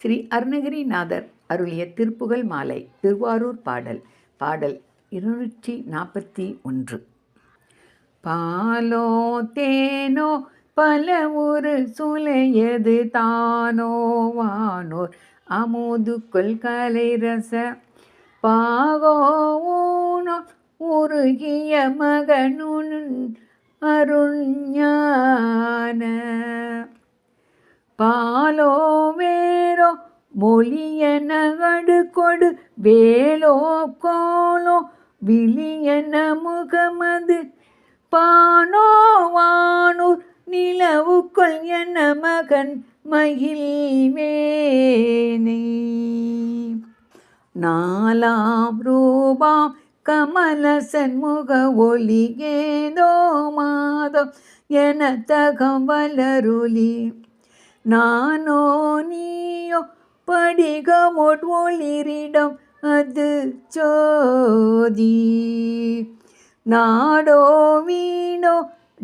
ஸ்ரீ அருணகிரிநாதர் அருளிய திருப்புகழ் மாலை திருவாரூர் பாடல். பாடல் 241. பாலோ தேனோ பல ஒரு சுலையது தானோ வானோர் அமுது கொள்கலை ரச பாகோ ஊனோ உருகிய மகனுன் அருஞான பாலோ வேரோ மொழியன அடுகொடு வேலோ கோலோ விழியன முகமது பானோ வானூர் நிலவுக்குள் என மகன் மகிழ்வேனை நாலாம் ரூபாம் கமலசன் முக ஒளி ஏதோ மாதம் என தகம் வளருளி நானோ நீயோ படிகமோட் ஒளிரிடம் அது சோதி நாடோ வீணோ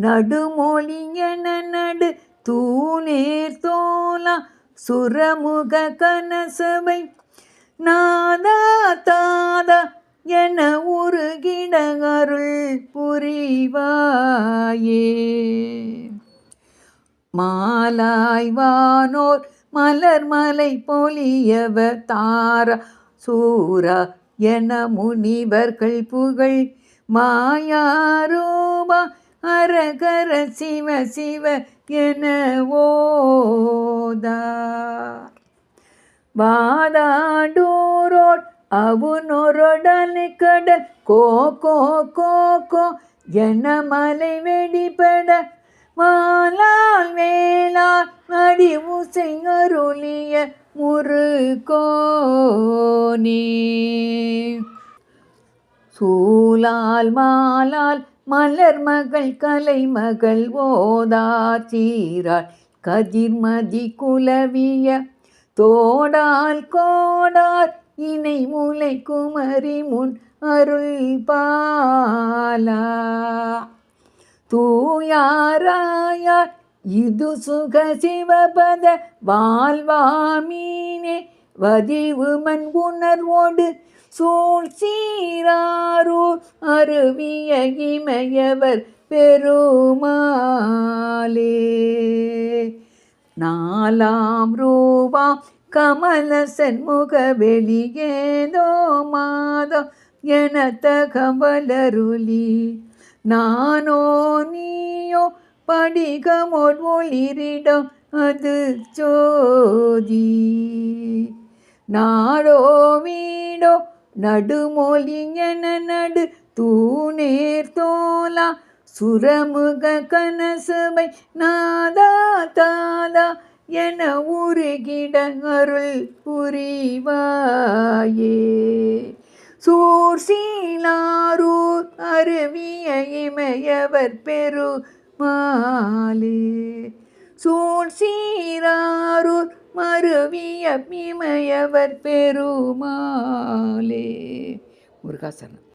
நடுமொழி என நடு தூணேர் தோலா சுரமுக கனசபை நாதா தாதா என உருகிட அருள் புரிவாயே மாலாய்வானோர் மலர் மலை பொலியவர் தாரா சூரா என முனிவர்கள் புகழ் மாயாரூபா அரகர சிவ சிவ என ஓதா வாதாடூரோட் அவுனொருடனை கடல் கோ கோ கோ கோ என மலை வெடிபட மாலால் வேளால் அடி உசை அருளிய முருகோனே சூலால் மாலால் மலர் மகள் கலை மகள் ஓதார் சீரால் கதிர்மதி குலவிய தோடால் கோடார் இணை முலை குமரி முன் அருள் பாலா தூயாராயார் இது சுக சிவபத வாழ்வாமீனே வதிவு மண் உணர்வோடு சூழ் சீராரூர் அருவிய இமையவர் பெருமாளே நாலாம் ரூபாம் கமலசன் முக வெளியேதோ மாதம் என தகவலருளி நானோ நீயோ படிகமோட் ஒளிரிடம் அது சோதி நாடோ வீடோ நடுமொழி என நடு தூணேர் தோலா சுரமுக கனசபை நாதா தாதா என உருகிட அருள் புரிவாயே சூர்சீலாரூர் அருவிய இமையவர் பெருமாளே சூழ்சீராரூர் மருவிய இமையவர் பெருமாளே. முருகாசரணம்.